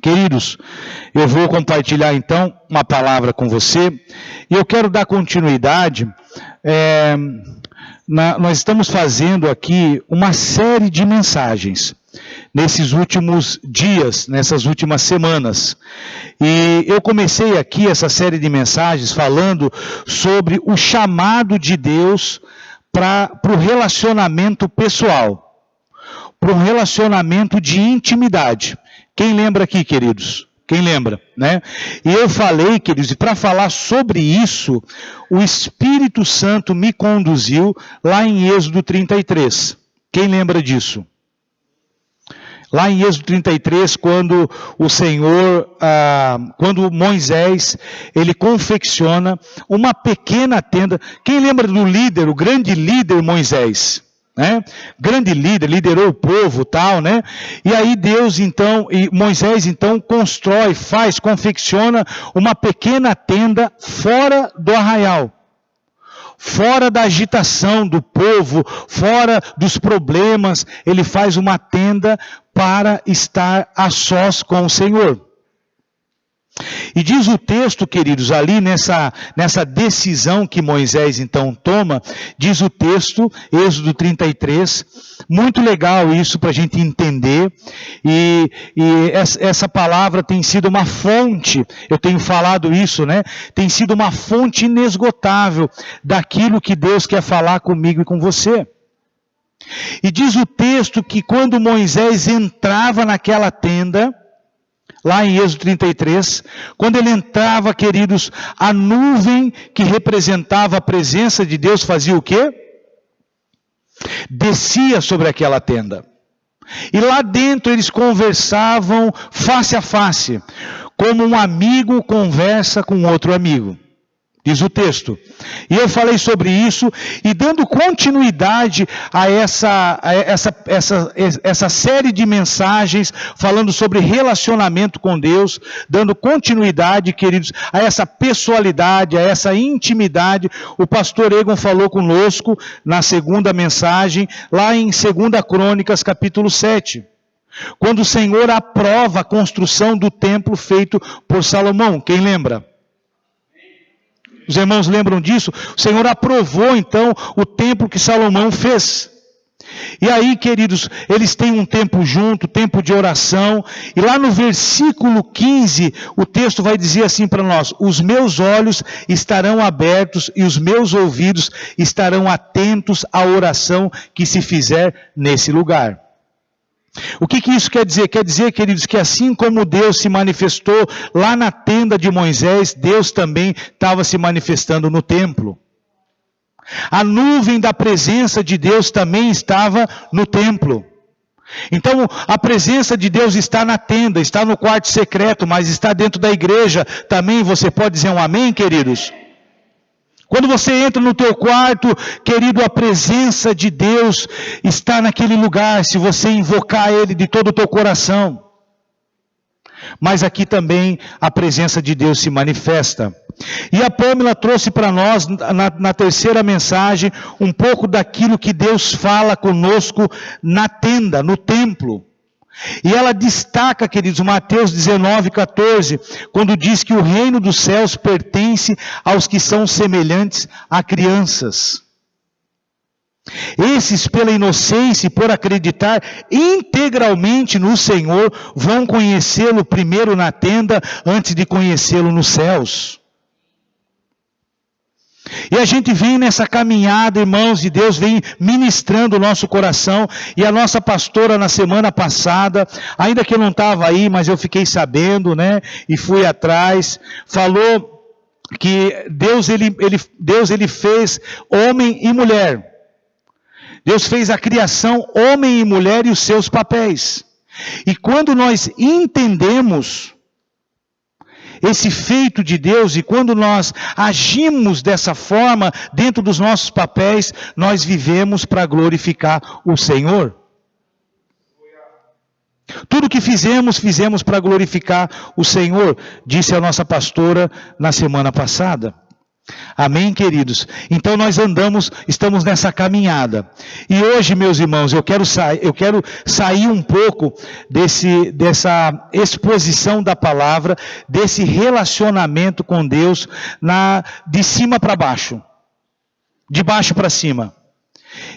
Queridos, eu vou compartilhar então uma palavra com você e eu quero dar continuidade. Nós estamos fazendo aqui uma série de mensagens nesses últimos dias, nessas últimas semanas. E eu comecei aqui essa série de mensagens falando sobre o chamado de Deus para o relacionamento pessoal, para um relacionamento de intimidade. Quem lembra aqui, queridos? Quem lembra, né? E eu falei, queridos, e para falar sobre isso, o Espírito Santo me conduziu lá em Êxodo 33. Quem lembra disso? Lá em Êxodo 33, quando o Senhor, quando Moisés, ele confecciona uma pequena tenda. Quem lembra do líder, o grande líder Moisés? Né? Grande líder, liderou o povo, tal, né? E aí Deus então, e Moisés então constrói, confecciona uma pequena tenda fora do arraial, fora da agitação do povo, fora dos problemas. Ele faz uma tenda para estar a sós com o Senhor. E diz o texto, queridos, ali nessa decisão que Moisés então toma, diz o texto, Êxodo 33, muito legal isso para a gente entender, e essa palavra tem sido uma fonte, eu tenho falado isso, né? Tem sido uma fonte inesgotável daquilo que Deus quer falar comigo e com você. E diz o texto que quando Moisés entrava naquela tenda, lá em Êxodo 33, quando ele entrava, queridos, a nuvem que representava a presença de Deus fazia o quê? Descia sobre aquela tenda. E lá dentro eles conversavam face a face, como um amigo conversa com outro amigo. Diz o texto. E eu falei sobre isso, e dando continuidade a essa série de mensagens, falando sobre relacionamento com Deus, dando continuidade, queridos, a essa pessoalidade, a essa intimidade, o pastor Egon falou conosco na segunda mensagem, lá em 2 Crônicas, capítulo 7. Quando o Senhor aprova a construção do templo feito por Salomão. Quem lembra? Os irmãos lembram disso? O Senhor aprovou então o templo que Salomão fez. E aí, queridos, eles têm um tempo junto, tempo de oração. E lá no versículo 15, o texto vai dizer assim para nós: os meus olhos estarão abertos e os meus ouvidos estarão atentos à oração que se fizer nesse lugar. O que isso quer dizer? Quer dizer, queridos, que assim como Deus se manifestou lá na tenda de Moisés, Deus também estava se manifestando no templo. A nuvem da presença de Deus também estava no templo. Então, a presença de Deus está na tenda, está no quarto secreto, mas está dentro da igreja também. Você pode dizer um amém, queridos? Quando você entra no teu quarto, querido, a presença de Deus está naquele lugar, se você invocar Ele de todo o teu coração. Mas aqui também a presença de Deus se manifesta. E a Pâmela trouxe para nós, na terceira mensagem, um pouco daquilo que Deus fala conosco na tenda, no templo. E ela destaca, queridos, Mateus 19:14, quando diz que o reino dos céus pertence aos que são semelhantes a crianças. Esses, pela inocência e por acreditar integralmente no Senhor, vão conhecê-lo primeiro na tenda, antes de conhecê-lo nos céus. E a gente vem nessa caminhada, irmãos, e Deus vem ministrando o nosso coração. E a nossa pastora na semana passada, ainda que eu não estava aí, mas eu fiquei sabendo, né? E fui atrás, falou que Deus ele fez homem e mulher. Deus fez a criação, homem e mulher, e os seus papéis. E quando nós entendemos esse feito de Deus, e quando nós agimos dessa forma, dentro dos nossos papéis, nós vivemos para glorificar o Senhor. Tudo que fizemos para glorificar o Senhor, disse a nossa pastora na semana passada. Amém, queridos? Então nós estamos nessa caminhada. E hoje, meus irmãos, eu quero sair um pouco dessa exposição da palavra, desse relacionamento com Deus, de cima para baixo, de baixo para cima.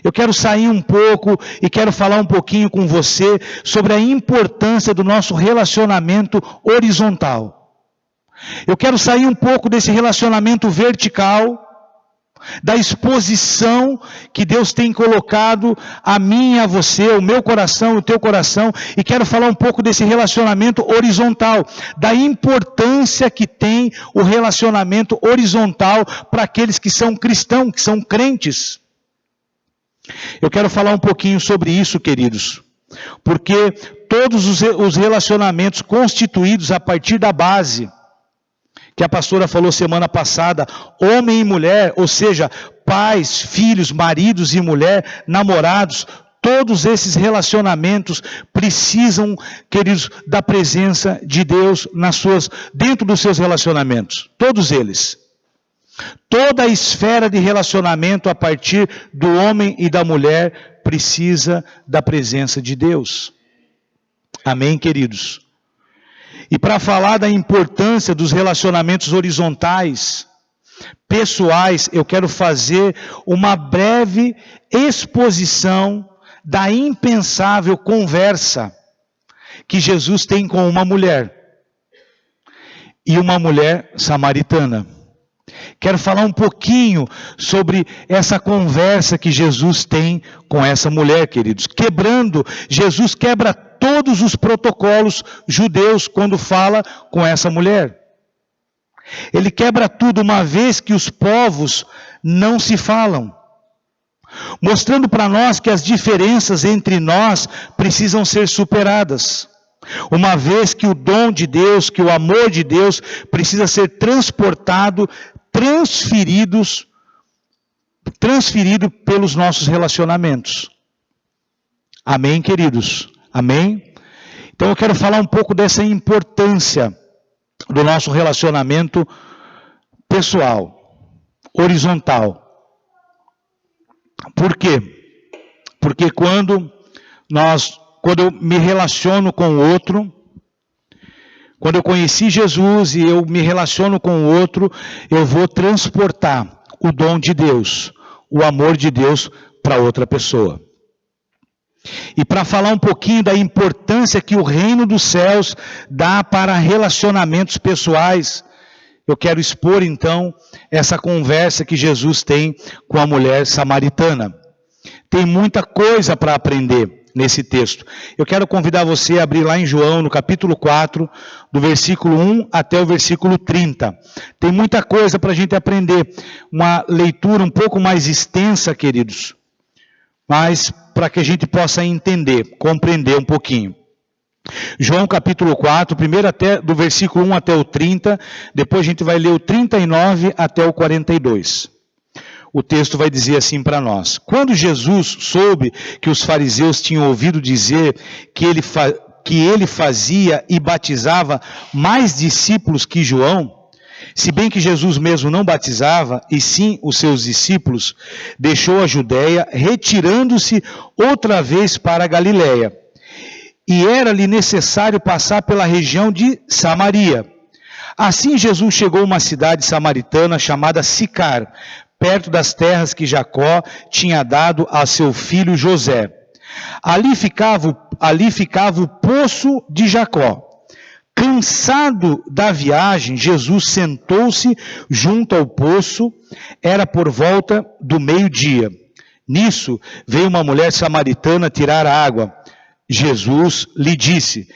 Eu quero sair um pouco e quero falar um pouquinho com você sobre a importância do nosso relacionamento horizontal. Eu quero sair um pouco desse relacionamento vertical, da exposição que Deus tem colocado a mim e a você, o meu coração, o teu coração, e quero falar um pouco desse relacionamento horizontal, da importância que tem o relacionamento horizontal para aqueles que são cristãos, que são crentes. Eu quero falar um pouquinho sobre isso, queridos, porque todos os relacionamentos constituídos a partir da base, que a pastora falou semana passada, homem e mulher, ou seja, pais, filhos, maridos e mulher, namorados, todos esses relacionamentos precisam, queridos, da presença de Deus dentro dos seus relacionamentos, todos eles. Toda a esfera de relacionamento a partir do homem e da mulher precisa da presença de Deus. Amém, queridos? E para falar da importância dos relacionamentos horizontais, pessoais, eu quero fazer uma breve exposição da impensável conversa que Jesus tem com uma mulher. E uma mulher samaritana. Quero falar um pouquinho sobre essa conversa que Jesus tem com essa mulher, queridos. Jesus quebra todos os protocolos judeus quando fala com essa mulher. Ele quebra tudo, uma vez que os povos não se falam. Mostrando para nós que as diferenças entre nós precisam ser superadas. Uma vez que o dom de Deus, que o amor de Deus precisa ser transferido pelos nossos relacionamentos. Amém, queridos? Amém? Então eu quero falar um pouco dessa importância do nosso relacionamento pessoal, horizontal. Por quê? Porque quando eu me relaciono com o outro, quando eu conheci Jesus e eu me relaciono com o outro, eu vou transportar o dom de Deus, o amor de Deus para outra pessoa. E para falar um pouquinho da importância que o reino dos céus dá para relacionamentos pessoais, eu quero expor então essa conversa que Jesus tem com a mulher samaritana. Tem muita coisa para aprender nesse texto. Eu quero convidar você a abrir lá em João, no capítulo 4, do versículo 1 até o versículo 30. Tem muita coisa para a gente aprender. Uma leitura um pouco mais extensa, queridos, mas para que a gente possa entender, compreender um pouquinho. João capítulo 4, primeiro do versículo 1 até o 30, depois a gente vai ler o 39 até o 42. O texto vai dizer assim para nós: quando Jesus soube que os fariseus tinham ouvido dizer que ele fazia e batizava mais discípulos que João, se bem que Jesus mesmo não batizava, e sim os seus discípulos, deixou a Judéia, retirando-se outra vez para a Galiléia. E era-lhe necessário passar pela região de Samaria. Assim Jesus chegou a uma cidade samaritana chamada Sicar, perto das terras que Jacó tinha dado a seu filho José. Ali ficava o poço de Jacó. Cansado da viagem, Jesus sentou-se junto ao poço, era por volta do meio-dia. Nisso veio uma mulher samaritana tirar água. Jesus lhe disse,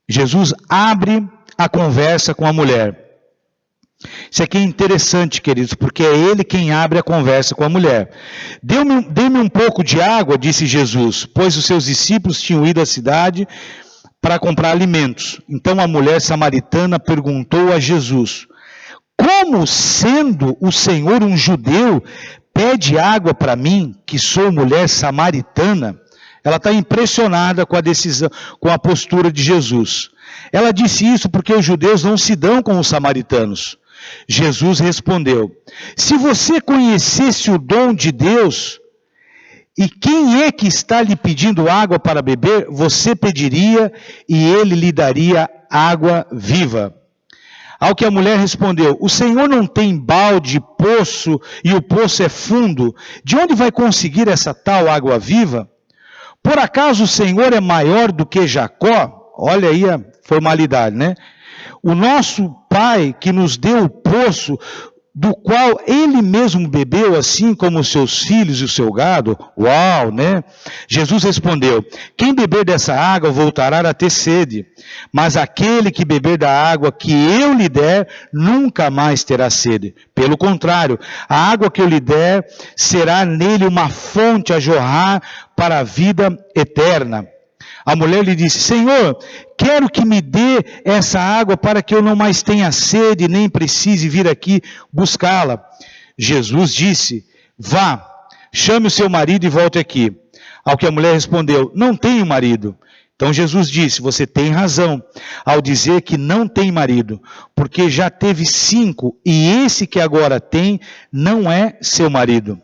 Jesus abre a conversa com a mulher. Isso aqui é interessante, queridos, porque é ele quem abre a conversa com a mulher. Dê-me um pouco de água, disse Jesus, pois os seus discípulos tinham ido à cidade para comprar alimentos. Então a mulher samaritana perguntou a Jesus, como sendo o Senhor um judeu, pede água para mim, que sou mulher samaritana? Ela está impressionada com a decisão, com a postura de Jesus. Ela disse isso porque os judeus não se dão com os samaritanos. Jesus respondeu: se você conhecesse o dom de Deus, e quem é que está lhe pedindo água para beber, você pediria e ele lhe daria água viva. Ao que a mulher respondeu: o Senhor não tem balde, poço, e o poço é fundo. De onde vai conseguir essa tal água viva? Por acaso o Senhor é maior do que Jacó? Olha aí a formalidade, né? O nosso pai que nos deu o poço, do qual ele mesmo bebeu, assim como os seus filhos e o seu gado. Uau, né? Jesus respondeu: quem beber dessa água voltará a ter sede, mas aquele que beber da água que eu lhe der, nunca mais terá sede. Pelo contrário, a água que eu lhe der será nele uma fonte a jorrar para a vida eterna. A mulher lhe disse: Senhor, quero que me dê essa água para que eu não mais tenha sede, nem precise vir aqui buscá-la. Jesus disse: vá, chame o seu marido e volte aqui. Ao que a mulher respondeu: não tenho marido. Então Jesus disse: você tem razão ao dizer que não tem marido, porque já teve 5 e esse que agora tem não é seu marido.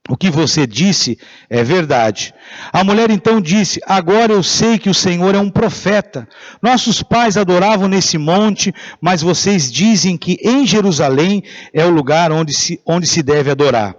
O que você disse é verdade. A mulher então disse: agora eu sei que o Senhor é um profeta. Nossos pais adoravam nesse monte, mas vocês dizem que em Jerusalém é o lugar onde se deve adorar.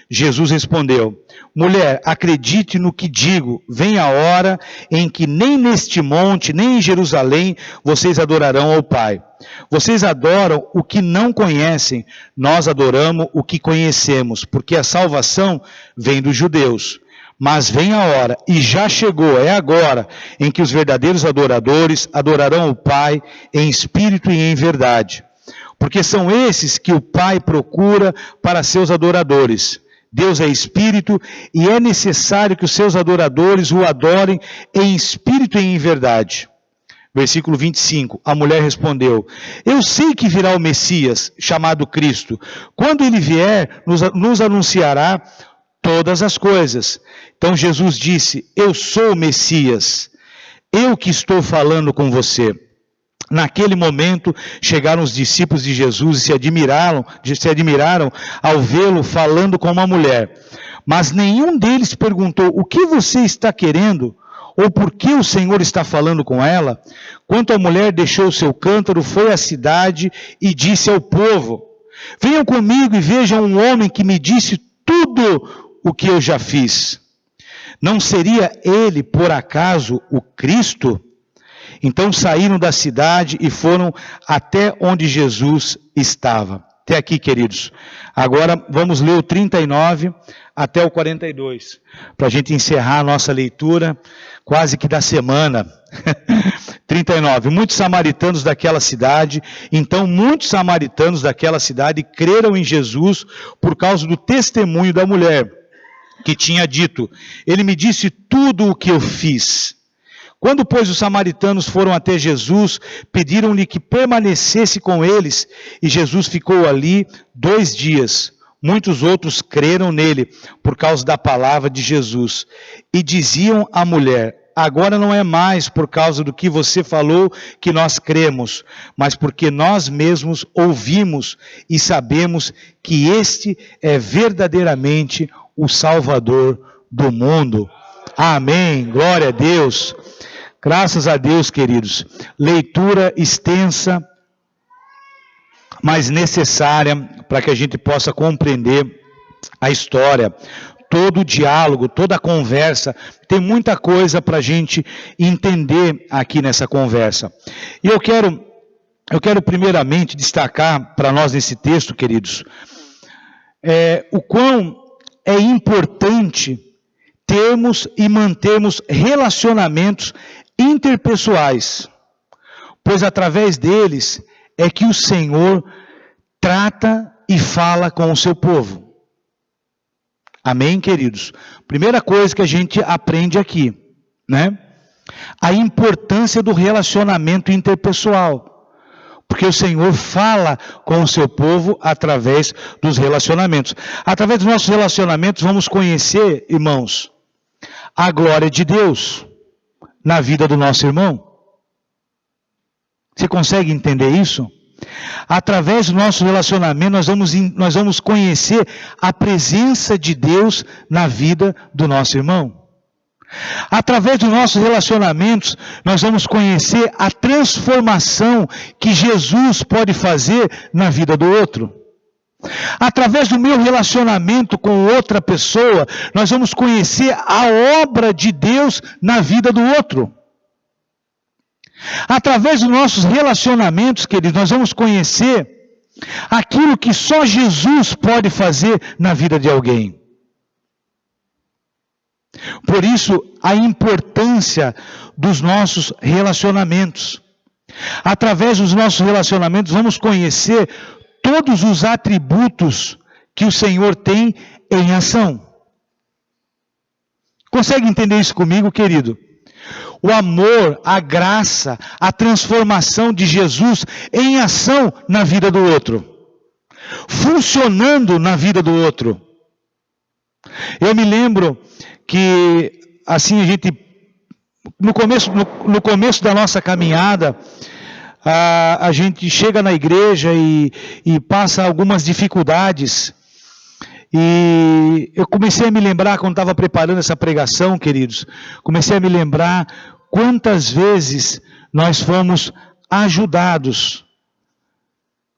Jesus respondeu: mulher, acredite no que digo, vem a hora em que nem neste monte, nem em Jerusalém, vocês adorarão ao Pai. Vocês adoram o que não conhecem, nós adoramos o que conhecemos, porque a salvação vem dos judeus. Mas vem a hora, e já chegou, é agora, em que os verdadeiros adoradores adorarão o Pai em espírito e em verdade. Porque são esses que o Pai procura para seus adoradores. Deus é espírito e é necessário que os seus adoradores o adorem em espírito e em verdade. Versículo 25, a mulher respondeu: eu sei que virá o Messias, chamado Cristo. Quando ele vier, nos anunciará todas as coisas. Então Jesus disse: eu sou o Messias, eu que estou falando com você. Naquele momento, chegaram os discípulos de Jesus e se admiraram ao vê-lo falando com uma mulher. Mas nenhum deles perguntou: o que você está querendo? Ou por que o Senhor está falando com ela? Quando a mulher deixou o seu cântaro, foi à cidade e disse ao povo: venham comigo e vejam um homem que me disse tudo o que eu já fiz. Não seria ele, por acaso, o Cristo? Então saíram da cidade e foram até onde Jesus estava. Até aqui, queridos. Agora vamos ler o 39 até o 42, para a gente encerrar a nossa leitura, quase que da semana. 39. Muitos samaritanos daquela cidade, então muitos samaritanos daquela cidade creram em Jesus por causa do testemunho da mulher, que tinha dito: ele me disse tudo o que eu fiz. Quando, pois, os samaritanos foram até Jesus, pediram-lhe que permanecesse com eles, e Jesus ficou ali 2 dias. Muitos outros creram nele, por causa da palavra de Jesus. E diziam à mulher: agora não é mais por causa do que você falou que nós cremos, mas porque nós mesmos ouvimos e sabemos que este é verdadeiramente o Salvador do mundo. Amém. Glória a Deus. Graças a Deus, queridos. Leitura extensa, mas necessária para que a gente possa compreender a história, todo o diálogo, toda a conversa. Tem muita coisa para a gente entender aqui nessa conversa. E eu quero primeiramente destacar para nós nesse texto, queridos, o quão é importante termos e mantermos relacionamentos interpessoais, pois através deles é que o Senhor trata e fala com o seu povo. Amém, queridos? Primeira coisa que a gente aprende aqui, né? A importância do relacionamento interpessoal, porque o Senhor fala com o seu povo através dos relacionamentos. Através dos nossos relacionamentos vamos conhecer, irmãos, a glória de Deus na vida do nosso irmão. Você consegue entender isso? Através do nosso relacionamento, nós vamos conhecer a presença de Deus na vida do nosso irmão. Através dos nossos relacionamentos, nós vamos conhecer a transformação que Jesus pode fazer na vida do outro. Através do meu relacionamento com outra pessoa, nós vamos conhecer a obra de Deus na vida do outro. Através dos nossos relacionamentos, queridos, nós vamos conhecer aquilo que só Jesus pode fazer na vida de alguém. Por isso, a importância dos nossos relacionamentos. Através dos nossos relacionamentos, vamos conhecer todos os atributos que o Senhor tem em ação. Consegue entender isso comigo, querido? O amor, a graça, a transformação de Jesus em ação na vida do outro. Funcionando na vida do outro. Eu me lembro que, assim, a gente, no começo da nossa caminhada, a gente chega na igreja e passa algumas dificuldades. E eu comecei a me lembrar, quando estava preparando essa pregação, queridos, comecei a me lembrar quantas vezes nós fomos ajudados.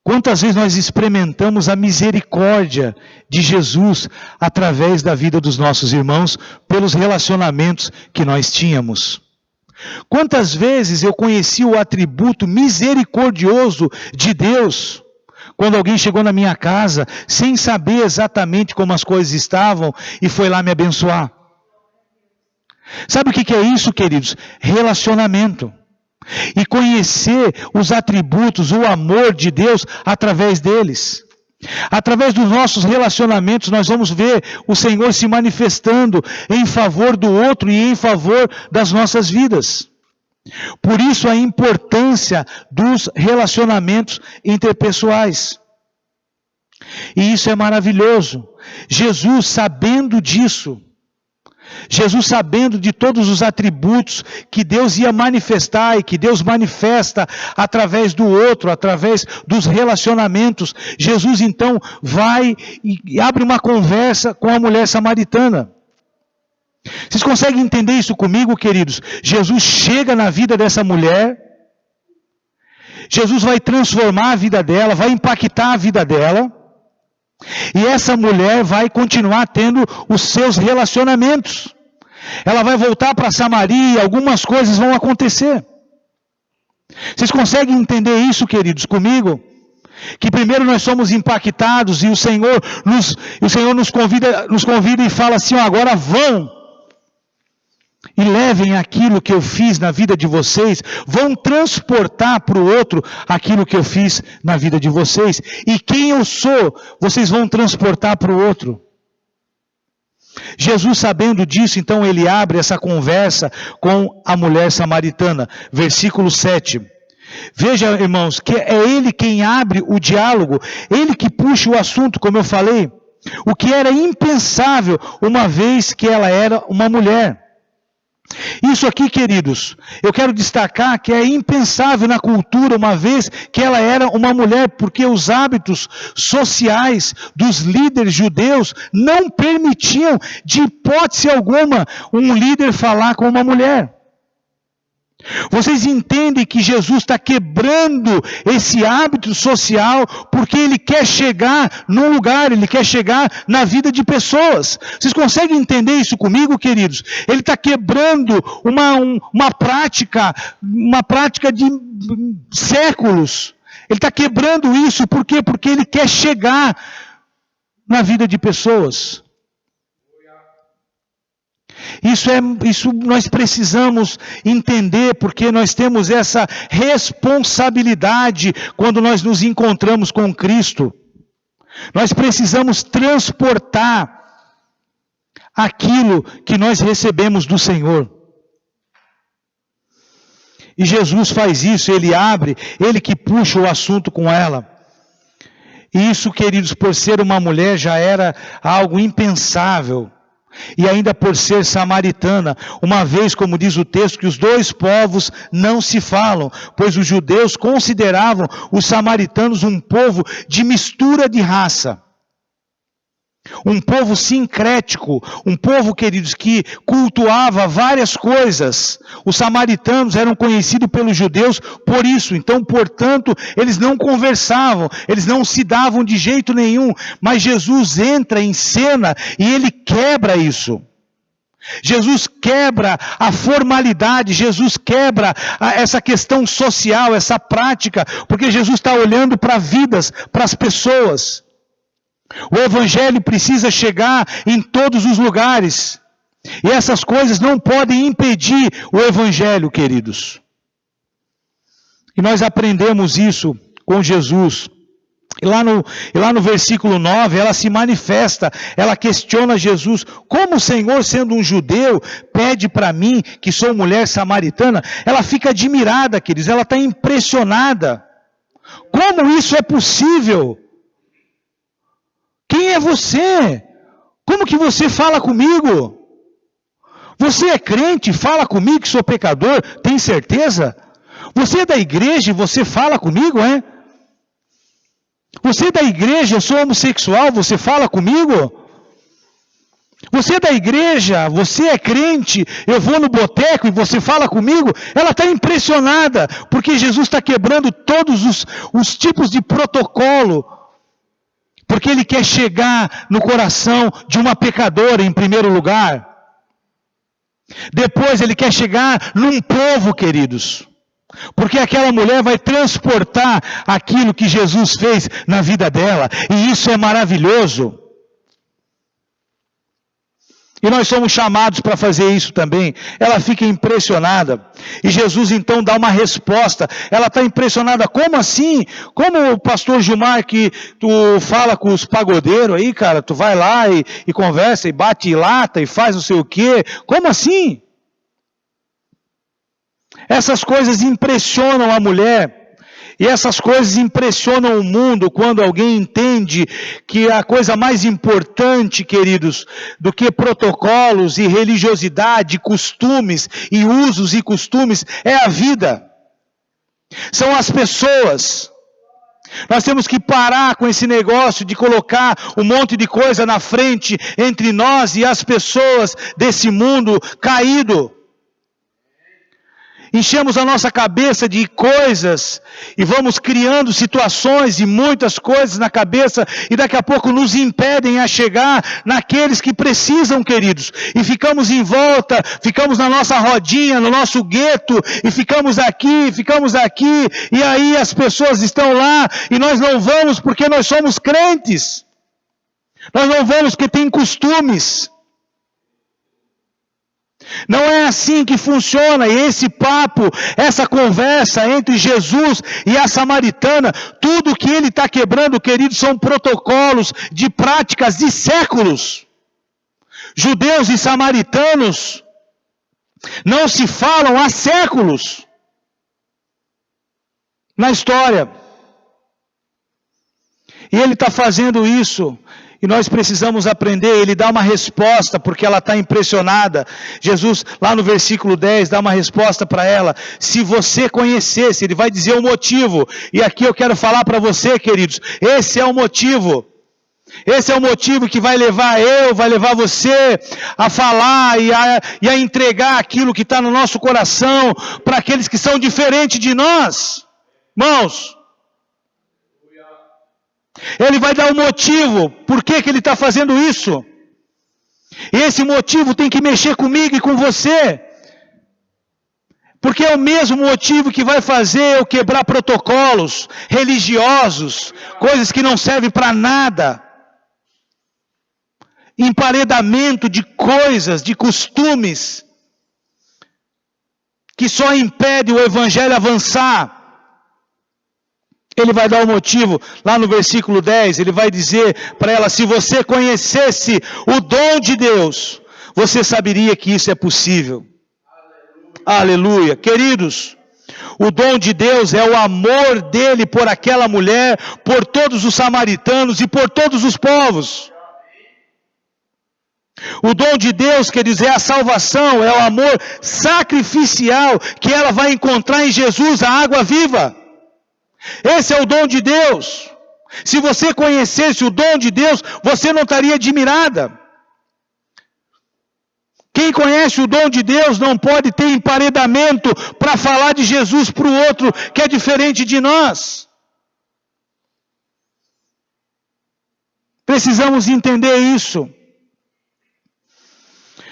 Quantas vezes nós experimentamos a misericórdia de Jesus através da vida dos nossos irmãos, pelos relacionamentos que nós tínhamos. Quantas vezes eu conheci o atributo misericordioso de Deus, quando alguém chegou na minha casa, sem saber exatamente como as coisas estavam, e foi lá me abençoar. Sabe o que é isso, queridos? Relacionamento. E conhecer os atributos, o amor de Deus através deles. Através dos nossos relacionamentos, nós vamos ver o Senhor se manifestando em favor do outro e em favor das nossas vidas. Por isso a importância dos relacionamentos interpessoais. E isso é maravilhoso. Jesus, sabendo disso, Jesus, sabendo de todos os atributos que Deus ia manifestar e que Deus manifesta através do outro, através dos relacionamentos, Jesus então vai e abre uma conversa com a mulher samaritana. Vocês conseguem entender isso comigo, queridos? Jesus chega na vida dessa mulher, Jesus vai transformar a vida dela, vai impactar a vida dela, e essa mulher vai continuar tendo os seus relacionamentos. Ela vai voltar para Samaria, algumas coisas vão acontecer. Vocês conseguem entender isso, queridos, comigo? Que primeiro nós somos impactados e o Senhor nos convida e fala assim: ó, agora vão e levem aquilo que eu fiz na vida de vocês, vão transportar para o outro aquilo que eu fiz na vida de vocês. E quem eu sou, vocês vão transportar para o outro. Jesus, sabendo disso, então ele abre essa conversa com a mulher samaritana. Versículo 7. Veja, irmãos, que é ele quem abre o diálogo, ele que puxa o assunto, como eu falei, o que era impensável, uma vez que ela era uma mulher. Isso aqui, queridos, eu quero destacar que é impensável na cultura, uma vez que ela era uma mulher, porque os hábitos sociais dos líderes judeus não permitiam, de hipótese alguma, um líder falar com uma mulher. Vocês entendem que Jesus está quebrando esse hábito social, porque Ele quer chegar num lugar, Ele quer chegar na vida de pessoas. Vocês conseguem entender isso comigo, queridos? Ele está quebrando uma prática de séculos. Ele está quebrando isso, por quê? Porque Ele quer chegar na vida de pessoas. Isso nós precisamos entender, porque nós temos essa responsabilidade quando nós nos encontramos com Cristo. Nós precisamos transportar aquilo que nós recebemos do Senhor. E Jesus faz isso, Ele abre, Ele que puxa o assunto com ela. E isso, queridos, por ser uma mulher, já era algo impensável. E ainda por ser samaritana, uma vez, como diz o texto, que os dois povos não se falam, pois os judeus consideravam os samaritanos um povo de mistura de raça. Um povo sincrético, um povo, queridos, que cultuava várias coisas. Os samaritanos eram conhecidos pelos judeus por isso. Então, portanto, eles não conversavam, eles não se davam de jeito nenhum. Mas Jesus entra em cena e ele quebra isso. Jesus quebra a formalidade, Jesus quebra essa questão social, essa prática, porque Jesus está olhando para vidas, para as pessoas. O Evangelho precisa chegar em todos os lugares. E essas coisas não podem impedir o Evangelho, queridos. E nós aprendemos isso com Jesus. E lá no versículo 9, ela se manifesta, ela questiona Jesus. Como o Senhor, sendo um judeu, pede para mim, que sou mulher samaritana? Ela fica admirada, queridos, ela está impressionada. Como isso é possível? Quem é você? Como que você fala comigo? Você é crente, fala comigo que sou pecador, tem certeza? Você é da igreja e você fala comigo, é? Você é da igreja, eu sou homossexual, você fala comigo? Você é da igreja, você é crente, eu vou no boteco e você fala comigo? Ela está impressionada, porque Jesus está quebrando todos os tipos de protocolo. Porque ele quer chegar no coração de uma pecadora em primeiro lugar. Depois ele quer chegar num povo, queridos. Porque aquela mulher vai transportar aquilo que Jesus fez na vida dela. E isso é maravilhoso. E nós somos chamados para fazer isso também. Ela fica impressionada. E Jesus então dá uma resposta. Ela está impressionada. Como assim? Como o pastor Gilmar, que tu fala com os pagodeiros aí, cara, tu vai lá e conversa, e bate e lata, e faz não sei o quê. Como assim? Essas coisas impressionam a mulher. E essas coisas impressionam o mundo quando alguém entende que a coisa mais importante, queridos, do que protocolos e religiosidade, costumes e usos e costumes, é a vida. São as pessoas. Nós temos que parar com esse negócio de colocar um monte de coisa na frente entre nós e as pessoas desse mundo caído. Enchemos a nossa cabeça de coisas e vamos criando situações e muitas coisas na cabeça e daqui a pouco nos impedem a chegar naqueles que precisam, queridos. E ficamos em volta, ficamos na nossa rodinha, no nosso gueto e ficamos aqui e aí as pessoas estão lá e nós não vamos porque nós somos crentes. Nós não vamos porque tem costumes. Não é assim que funciona, e esse papo, essa conversa entre Jesus e a samaritana, tudo que ele está quebrando, queridos, são protocolos de práticas de séculos. Judeus e samaritanos não se falam há séculos na história. E ele está fazendo isso. E nós precisamos aprender, ele dá uma resposta, porque ela está impressionada. Jesus, lá no versículo 10, dá uma resposta para ela. Se você conhecesse, ele vai dizer o motivo. E aqui eu quero falar para você, queridos, esse é o motivo. Esse é o motivo que vai levar você a falar e a entregar aquilo que está no nosso coração para aqueles que são diferentes de nós. Irmãos, ele vai dar um motivo, por que ele está fazendo isso. E esse motivo tem que mexer comigo e com você. Porque é o mesmo motivo que vai fazer eu quebrar protocolos religiosos, coisas que não servem para nada. Emparedamento de coisas, de costumes, que só impede o evangelho avançar. Ele vai dar o motivo, lá no versículo 10, ele vai dizer para ela, se você conhecesse o dom de Deus, você saberia que isso é possível. Aleluia. Queridos, o dom de Deus é o amor dele por aquela mulher, por todos os samaritanos e por todos os povos. O dom de Deus, queridos, é a salvação, é o amor sacrificial que ela vai encontrar em Jesus, a água viva. Esse é o dom de Deus. Se você conhecesse o dom de Deus, você não estaria admirada. Quem conhece o dom de Deus não pode ter emparedamento para falar de Jesus para o outro que é diferente de nós. Precisamos entender isso.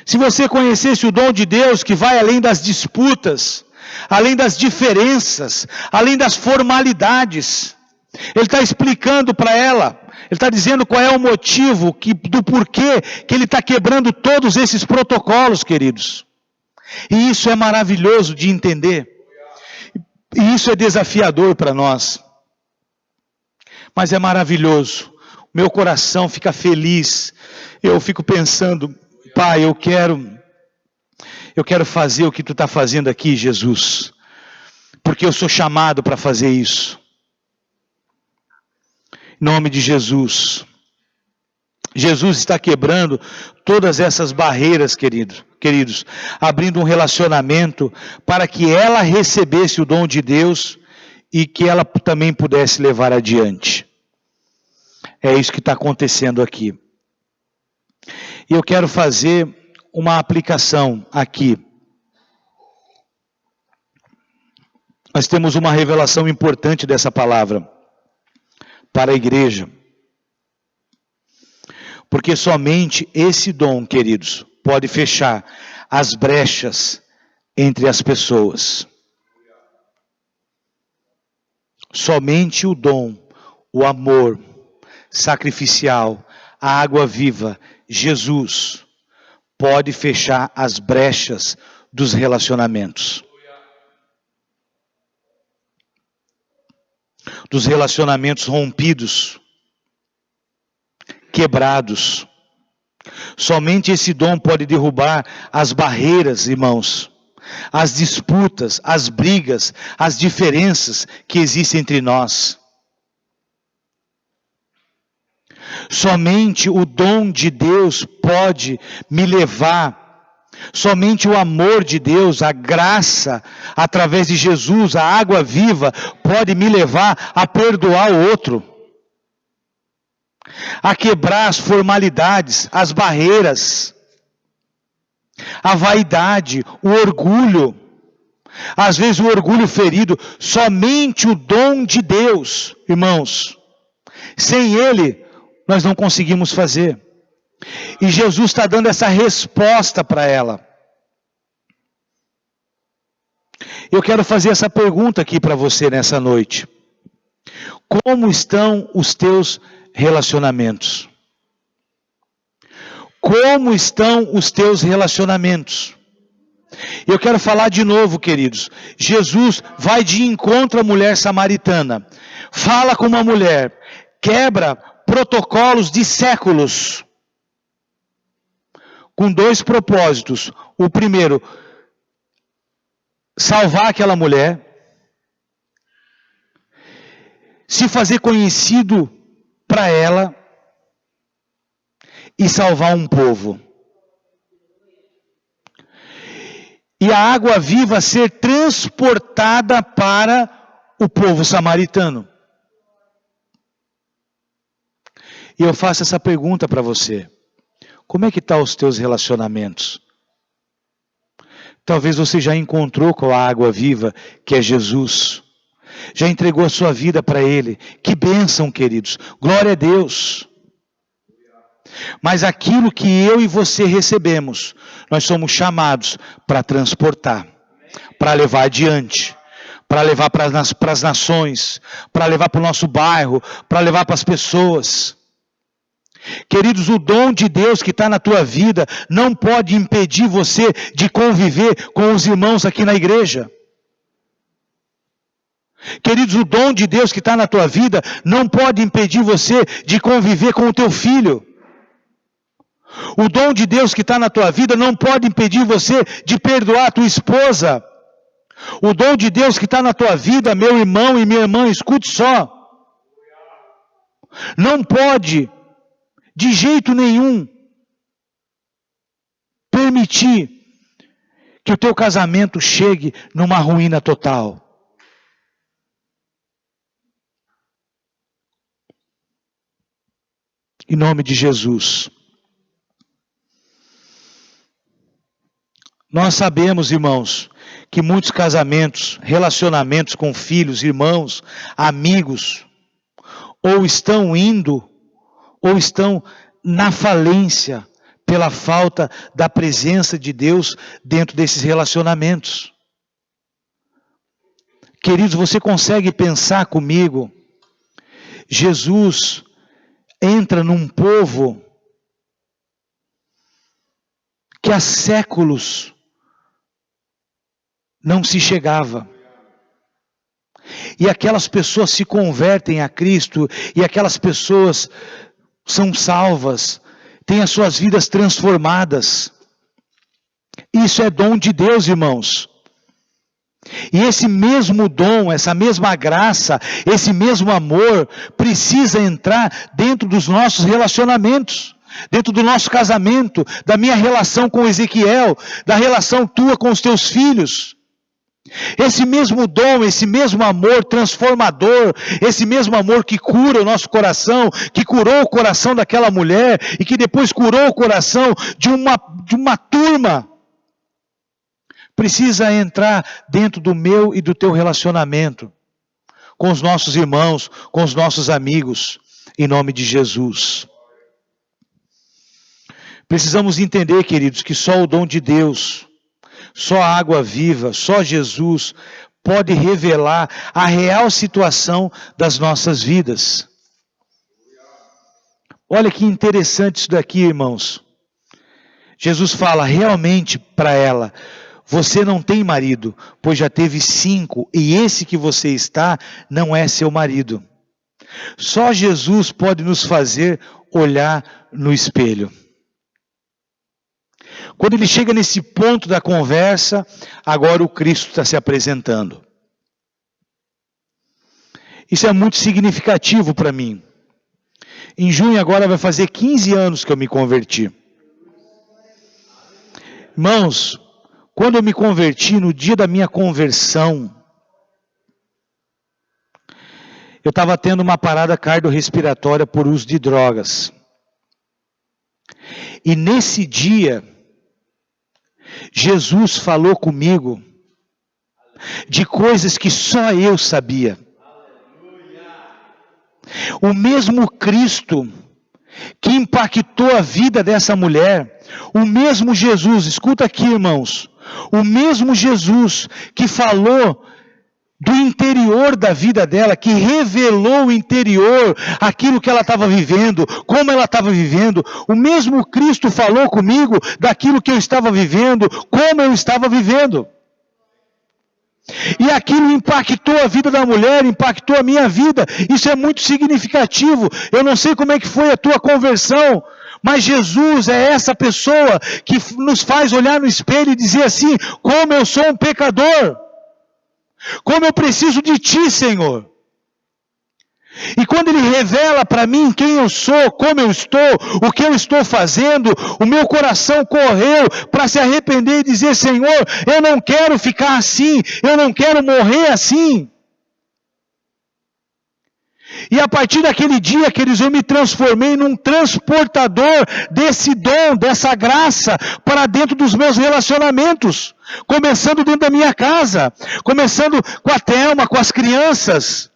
Se você conhecesse o dom de Deus que vai além das disputas, além das diferenças, além das formalidades, Ele está explicando para ela, Ele está dizendo qual é o motivo, do porquê que Ele está quebrando todos esses protocolos, queridos. E isso é maravilhoso de entender. E isso é desafiador para nós. Mas é maravilhoso. Meu coração fica feliz. Eu fico pensando, Pai, eu quero fazer o que Tu está fazendo aqui, Jesus. Porque eu sou chamado para fazer isso. Em nome de Jesus. Jesus está quebrando todas essas barreiras, queridos, abrindo um relacionamento para que ela recebesse o dom de Deus e que ela também pudesse levar adiante. É isso que está acontecendo aqui. E eu quero fazer uma aplicação aqui. Nós temos uma revelação importante dessa palavra para a igreja. Porque somente esse dom, queridos, pode fechar as brechas entre as pessoas. Somente o dom, o amor sacrificial, a água viva, Jesus, pode fechar as brechas dos relacionamentos. Dos relacionamentos rompidos, quebrados. Somente esse dom pode derrubar as barreiras, irmãos, as disputas, as brigas, as diferenças que existem entre nós. Somente o dom de Deus pode me levar, somente o amor de Deus, a graça, através de Jesus, a água viva, pode me levar a perdoar o outro, a quebrar as formalidades, as barreiras, a vaidade, o orgulho, às vezes o orgulho ferido. Somente o dom de Deus, irmãos, sem Ele, nós não conseguimos fazer. E Jesus está dando essa resposta para ela. Eu quero fazer essa pergunta aqui para você nessa noite. Como estão os teus relacionamentos? Como estão os teus relacionamentos? Eu quero falar de novo, queridos. Jesus vai de encontro à mulher samaritana. Fala com uma mulher. Quebra protocolos de séculos. Com dois propósitos. O primeiro, salvar aquela mulher. Se fazer conhecido para ela. E salvar um povo. E a água viva ser transportada para o povo samaritano. E eu faço essa pergunta para você. Como é que estão os teus relacionamentos? Talvez você já encontrou com a água viva, que é Jesus. Já entregou a sua vida para Ele. Que bênção, queridos. Glória a Deus. Mas aquilo que eu e você recebemos, nós somos chamados para transportar, para levar adiante, para levar para as nações, para levar para o nosso bairro, para levar para as pessoas. Queridos, o dom de Deus que está na tua vida não pode impedir você de conviver com os irmãos aqui na igreja. Queridos, o dom de Deus que está na tua vida não pode impedir você de conviver com o teu filho. O dom de Deus que está na tua vida não pode impedir você de perdoar a tua esposa. O dom de Deus que está na tua vida, meu irmão e minha irmã, escute só. Não pode, de jeito nenhum, permitir que o teu casamento chegue numa ruína total. Em nome de Jesus. Nós sabemos, irmãos, que muitos casamentos, relacionamentos com filhos, irmãos, amigos, ou estão indo, ou estão na falência, pela falta da presença de Deus dentro desses relacionamentos. Queridos, você consegue pensar comigo? Jesus entra num povo que há séculos não se chegava. E aquelas pessoas se convertem a Cristo, e aquelas pessoas são salvas, têm as suas vidas transformadas. Isso é dom de Deus, irmãos. E esse mesmo dom, essa mesma graça, esse mesmo amor, precisa entrar dentro dos nossos relacionamentos, dentro do nosso casamento, da minha relação com Ezequiel, da relação tua com os teus filhos. Esse mesmo dom, esse mesmo amor transformador, esse mesmo amor que cura o nosso coração, que curou o coração daquela mulher e que depois curou o coração de uma turma, precisa entrar dentro do meu e do teu relacionamento com os nossos irmãos, com os nossos amigos, em nome de Jesus. Precisamos entender, queridos, que só o dom de Deus, só a água viva, só Jesus pode revelar a real situação das nossas vidas. Olha que interessante isso daqui, irmãos. Jesus fala realmente para ela: você não tem marido, pois já teve 5, e esse que você está não é seu marido. Só Jesus pode nos fazer olhar no espelho. Quando ele chega nesse ponto da conversa, agora o Cristo está se apresentando. Isso é muito significativo para mim. Em junho agora vai fazer 15 anos que eu me converti. Irmãos, quando eu me converti, no dia da minha conversão, eu estava tendo uma parada cardiorrespiratória por uso de drogas. E nesse dia, Jesus falou comigo de coisas que só eu sabia. O mesmo Cristo que impactou a vida dessa mulher, o mesmo Jesus, escuta aqui, irmãos, o mesmo Jesus que falou do interior da vida dela, que revelou o interior, aquilo que ela estava vivendo, como ela estava vivendo, o mesmo Cristo falou comigo daquilo que eu estava vivendo, como eu estava vivendo. E aquilo impactou a vida da mulher, impactou a minha vida. Isso é muito significativo. Eu não sei como é que foi a tua conversão, mas Jesus é essa pessoa que nos faz olhar no espelho e dizer assim: como eu sou um pecador, como eu preciso de ti, Senhor. E quando Ele revela para mim quem eu sou, como eu estou, o que eu estou fazendo, o meu coração correu para se arrepender e dizer: Senhor, eu não quero ficar assim, eu não quero morrer assim. E a partir daquele dia, queridos, eu me transformei num transportador desse dom, dessa graça, para dentro dos meus relacionamentos. Começando dentro da minha casa, começando com a Thelma, com as crianças.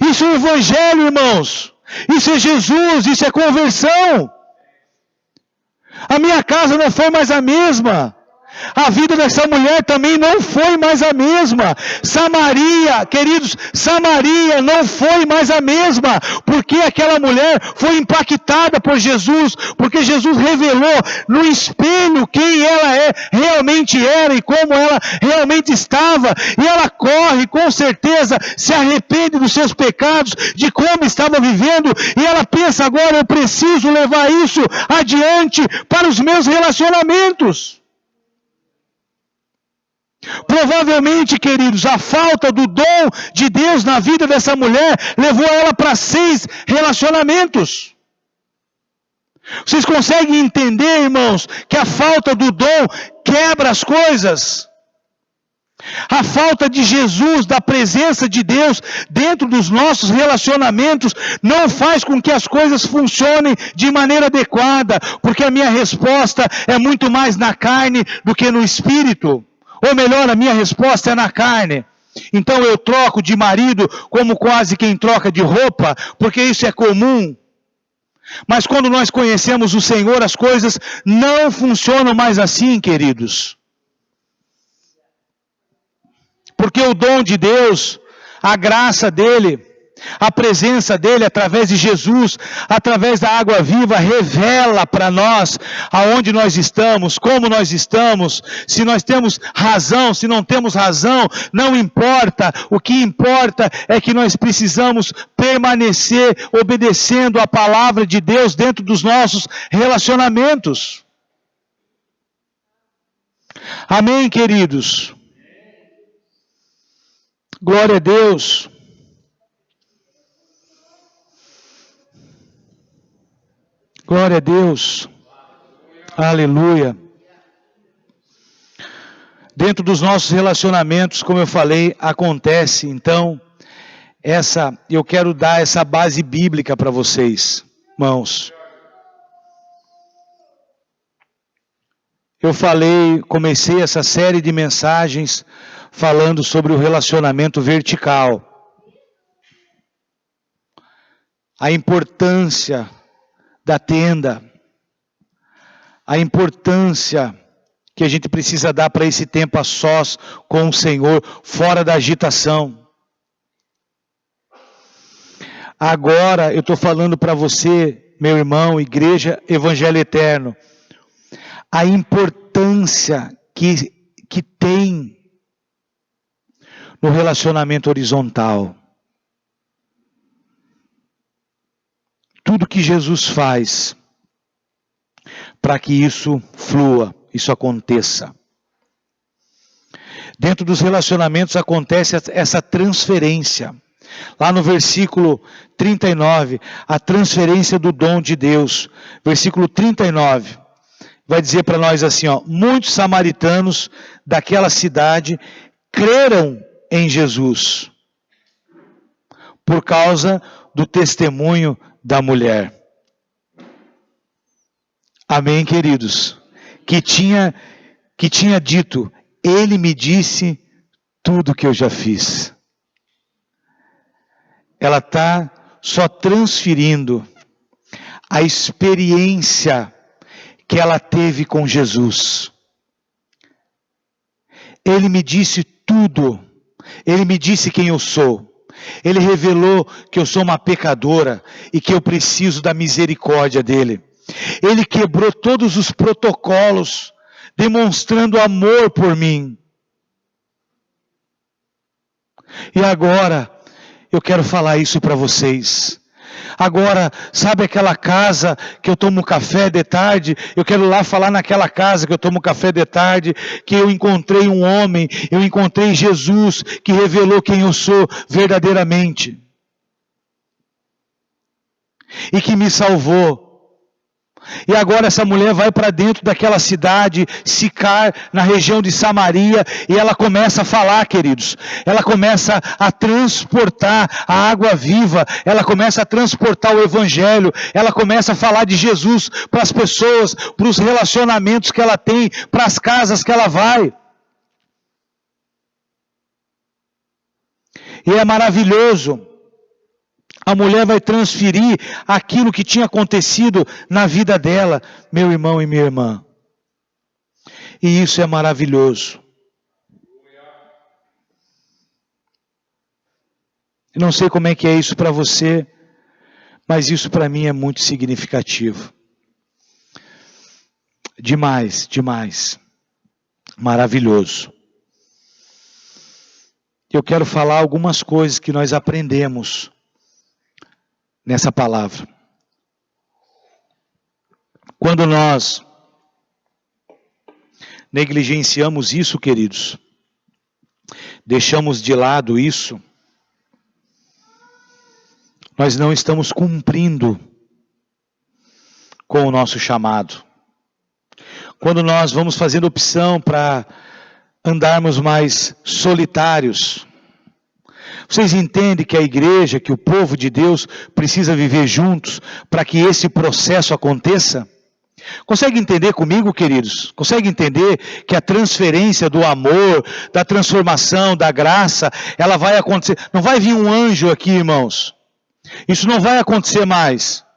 Isso é o Evangelho, irmãos. Isso é Jesus, isso é conversão. A minha casa não foi mais a mesma. A vida dessa mulher também não foi mais a mesma. Samaria, queridos, Samaria não foi mais a mesma, porque aquela mulher foi impactada por Jesus, porque Jesus revelou no espelho quem ela realmente era e como ela realmente estava, e ela corre, com certeza, se arrepende dos seus pecados, de como estava vivendo, e ela pensa: agora eu preciso levar isso adiante para os meus relacionamentos. Provavelmente, queridos, a falta do dom de Deus na vida dessa mulher levou ela para 6 relacionamentos. Vocês conseguem entender, irmãos, que a falta do dom quebra as coisas? A falta de Jesus, da presença de Deus dentro dos nossos relacionamentos, não faz com que as coisas funcionem de maneira adequada, porque a minha resposta é muito mais na carne do que no espírito. Ou melhor, a minha resposta é na carne. Então eu troco de marido como quase quem troca de roupa, porque isso é comum. Mas quando nós conhecemos o Senhor, as coisas não funcionam mais assim, queridos. Porque o dom de Deus, a graça dele, a presença dele através de Jesus, através da água viva, revela para nós aonde nós estamos, como nós estamos, se nós temos razão, se não temos razão, não importa. O que importa é que nós precisamos permanecer obedecendo a palavra de Deus dentro dos nossos relacionamentos. Amém, queridos? Glória a Deus. Glória a Deus. Aleluia. Dentro dos nossos relacionamentos, como eu falei, acontece, então, eu quero dar essa base bíblica para vocês, irmãos. Eu comecei essa série de mensagens falando sobre o relacionamento vertical. A importância da tenda, a importância que a gente precisa dar para esse tempo a sós com o Senhor, fora da agitação. Agora eu estou falando para você, meu irmão, Igreja Evangelho Eterno, a importância que tem no relacionamento horizontal. Tudo que Jesus faz para que isso flua, isso aconteça. Dentro dos relacionamentos acontece essa transferência. Lá no versículo 39, a transferência do dom de Deus. Versículo 39, vai dizer para nós assim, muitos samaritanos daquela cidade creram em Jesus, por causa do testemunho da mulher. Amém, queridos? Que tinha dito, ele me disse tudo que eu já fiz. Ela está só transferindo a experiência que ela teve com Jesus. Ele me disse tudo. Ele me disse quem eu sou. Ele revelou que eu sou uma pecadora e que eu preciso da misericórdia dele. Ele quebrou todos os protocolos, demonstrando amor por mim. E agora, eu quero falar isso para vocês. Agora, sabe aquela casa que eu tomo café de tarde? Eu quero lá falar naquela casa que eu tomo café de tarde, que eu encontrei um homem, eu encontrei Jesus, que revelou quem eu sou verdadeiramente. E que me salvou. E agora essa mulher vai para dentro daquela cidade, Sicar, na região de Samaria, e ela começa a falar, queridos. Ela começa a transportar a água viva, ela começa a transportar o evangelho, ela começa a falar de Jesus para as pessoas, para os relacionamentos que ela tem, para as casas que ela vai. E é maravilhoso. A mulher vai transferir aquilo que tinha acontecido na vida dela, meu irmão e minha irmã. E isso é maravilhoso. Eu não sei como é que é isso para você, mas isso para mim é muito significativo. Demais, demais. Maravilhoso. Eu quero falar algumas coisas que nós aprendemos nessa palavra. Quando nós negligenciamos isso, queridos, deixamos de lado isso, nós não estamos cumprindo com o nosso chamado. Quando nós vamos fazendo opção para andarmos mais solitários, vocês entendem que a igreja, que o povo de Deus precisa viver juntos para que esse processo aconteça? Consegue entender comigo, queridos? Consegue entender que a transferência do amor, da transformação, da graça, ela vai acontecer? Não vai vir um anjo aqui, irmãos. Isso não vai acontecer mais.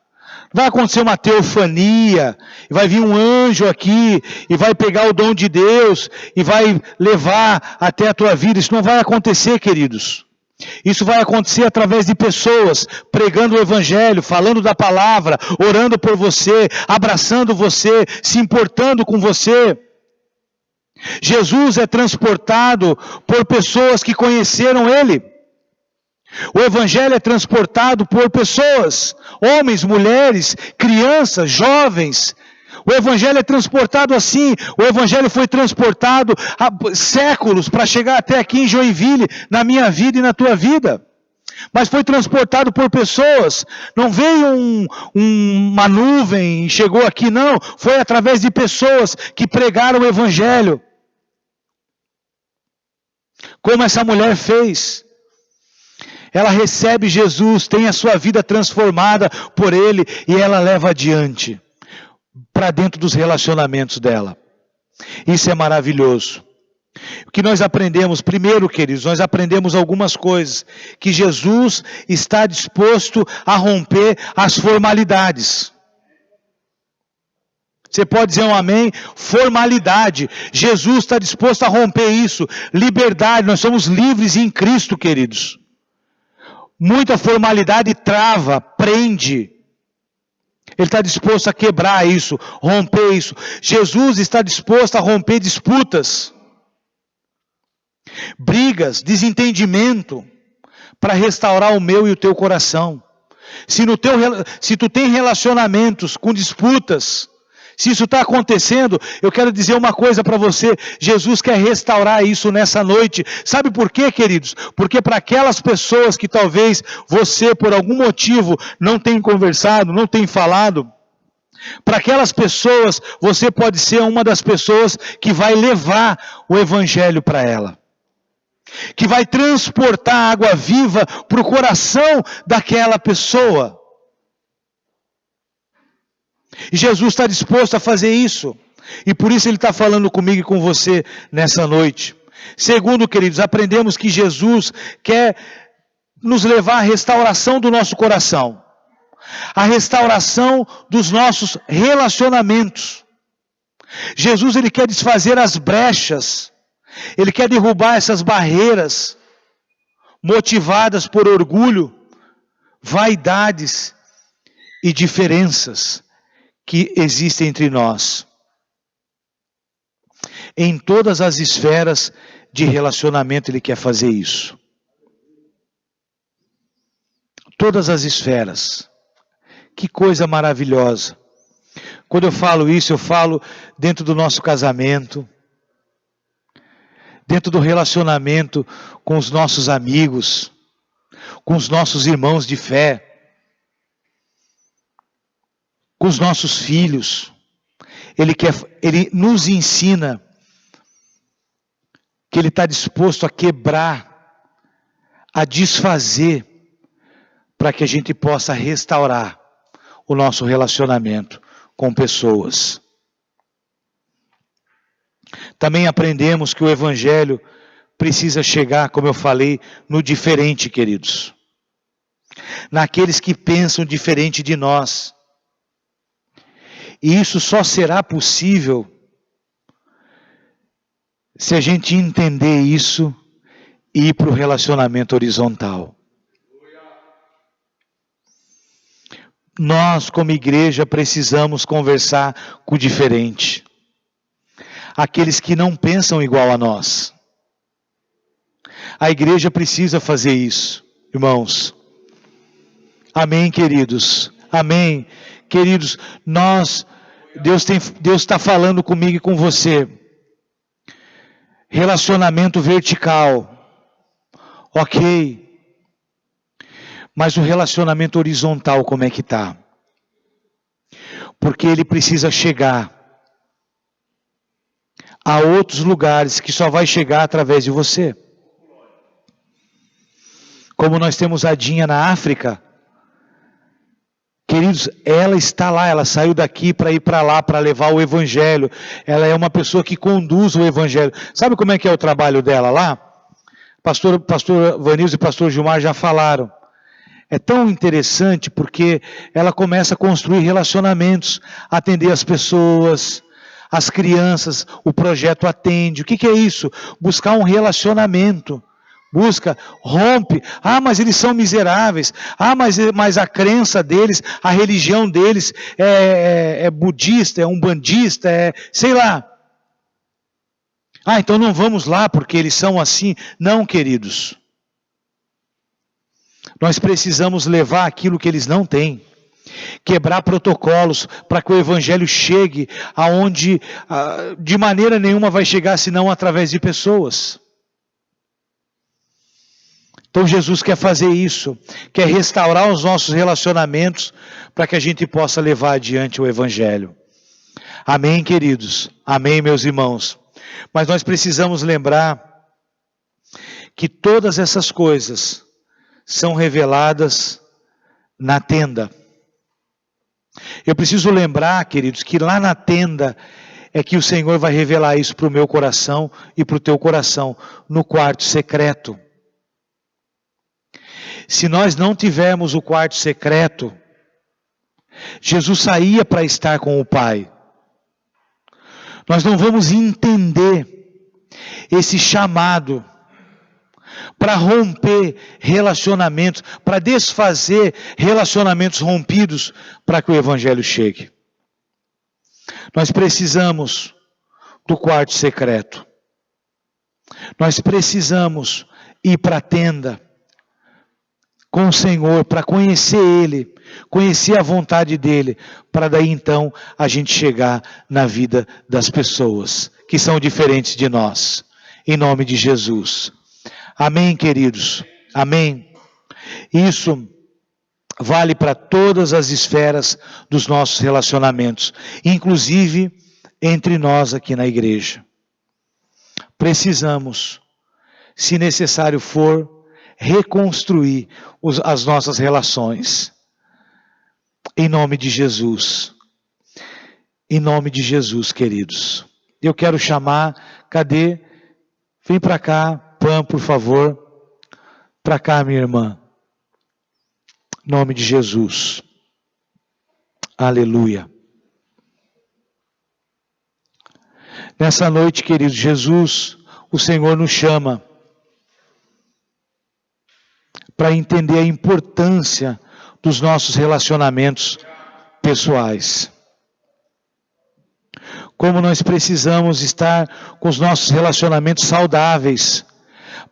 Vai acontecer uma teofania, vai vir um anjo aqui e vai pegar o dom de Deus e vai levar até a tua vida. Isso não vai acontecer, queridos. Isso vai acontecer através de pessoas pregando o evangelho, falando da palavra, orando por você, abraçando você, se importando com você. Jesus é transportado por pessoas que conheceram Ele. O evangelho é transportado por pessoas, homens, mulheres, crianças, jovens. O evangelho é transportado assim. O evangelho foi transportado há séculos para chegar até aqui em Joinville, na minha vida e na tua vida. Mas foi transportado por pessoas. Não veio uma nuvem e chegou aqui, não. Foi através de pessoas que pregaram o evangelho. Como essa mulher fez. Ela recebe Jesus, tem a sua vida transformada por Ele e ela leva adiante para dentro dos relacionamentos dela. Isso é maravilhoso. O que nós aprendemos, primeiro, queridos, nós aprendemos algumas coisas. Que Jesus está disposto a romper as formalidades. Você pode dizer um amém? Formalidade. Jesus está disposto a romper isso. Liberdade, nós somos livres em Cristo, queridos. Muita formalidade trava, prende. Ele está disposto a quebrar isso, romper isso. Jesus está disposto a romper disputas, brigas, desentendimento, para restaurar o meu e o teu coração. Se tu tem relacionamentos com disputas, se isso está acontecendo, eu quero dizer uma coisa para você. Jesus quer restaurar isso nessa noite. Sabe por quê, queridos? Porque para aquelas pessoas que talvez você, por algum motivo, não tenha conversado, não tenha falado, para aquelas pessoas, você pode ser uma das pessoas que vai levar o evangelho para ela. Que vai transportar água viva para o coração daquela pessoa. E Jesus está disposto a fazer isso. E por isso Ele está falando comigo e com você nessa noite. Segundo, queridos, aprendemos que Jesus quer nos levar à restauração do nosso coração. A restauração dos nossos relacionamentos. Jesus, Ele quer desfazer as brechas. Ele quer derrubar essas barreiras motivadas por orgulho, vaidades e diferenças que existem entre nós. Em todas as esferas de relacionamento Ele quer fazer isso. Todas as esferas. Que coisa maravilhosa. Quando eu falo isso, eu falo dentro do nosso casamento, dentro do relacionamento com os nossos amigos, com os nossos irmãos de fé, com os nossos filhos. Ele nos ensina que Ele está disposto a quebrar, a desfazer, para que a gente possa restaurar o nosso relacionamento com pessoas. Também aprendemos que o Evangelho precisa chegar, como eu falei, no diferente, queridos. Naqueles que pensam diferente de nós. E isso só será possível se a gente entender isso e ir para o relacionamento horizontal. Nós, como igreja, precisamos conversar com o diferente. Aqueles que não pensam igual a nós. A igreja precisa fazer isso, irmãos. Amém, queridos? Amém. Queridos, Deus está falando comigo e com você. Relacionamento vertical. Ok. Mas o relacionamento horizontal, como é que está? porque ele precisa chegar a outros lugares que só vai chegar através de você. Como nós temos a Dinha na África, queridos, ela está lá, ela saiu daqui para ir para lá, para levar o Evangelho. Ela é uma pessoa que conduz o Evangelho. Sabe como é que é o trabalho dela lá? Pastor Vanilson e pastor Gilmar já falaram. É tão interessante porque ela começa a construir relacionamentos, atender as pessoas, as crianças, o projeto atende. O que é isso? Buscar um relacionamento. Busca, rompe. Ah, mas eles são miseráveis. Ah, mas a crença deles, a religião deles é budista, é umbandista, sei lá. Ah, então não vamos lá porque eles são assim. Não, queridos. Nós precisamos levar aquilo que eles não têm. Quebrar protocolos para que o Evangelho chegue aonde de maneira nenhuma vai chegar senão através de pessoas. Então Jesus quer fazer isso, quer restaurar os nossos relacionamentos para que a gente possa levar adiante o Evangelho. Amém, queridos? Amém, meus irmãos? Mas nós precisamos lembrar que todas essas coisas são reveladas na tenda. Eu preciso lembrar, queridos, que lá na tenda é que o Senhor vai revelar isso para o meu coração e para o teu coração, no quarto secreto. Se nós não tivermos o quarto secreto, Jesus saía para estar com o Pai. Nós não vamos entender esse chamado para romper relacionamentos, para desfazer relacionamentos rompidos, para que o Evangelho chegue. Nós precisamos do quarto secreto. Nós precisamos ir para a tenda com o Senhor, para conhecer Ele, conhecer a vontade dEle, para daí então a gente chegar na vida das pessoas que são diferentes de nós. Em nome de Jesus. Amém, queridos? Amém? Isso vale para todas as esferas dos nossos relacionamentos, inclusive entre nós aqui na igreja. Precisamos, se necessário for, reconstruir as nossas relações. Em nome de Jesus. Em nome de Jesus, queridos. Eu quero chamar, cadê? Vem para cá, Pam, por favor. Para cá, minha irmã. Em nome de Jesus. Aleluia. Nessa noite, queridos, Jesus, o Senhor nos chama para entender a importância dos nossos relacionamentos pessoais. Como nós precisamos estar com os nossos relacionamentos saudáveis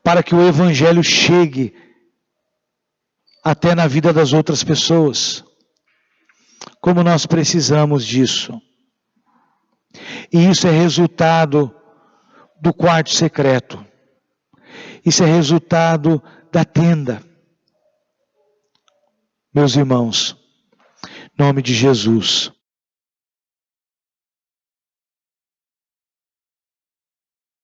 para que o Evangelho chegue até na vida das outras pessoas. Como nós precisamos disso. E isso é resultado do quarto secreto. Isso é resultado da tenda. Meus irmãos, em nome de Jesus.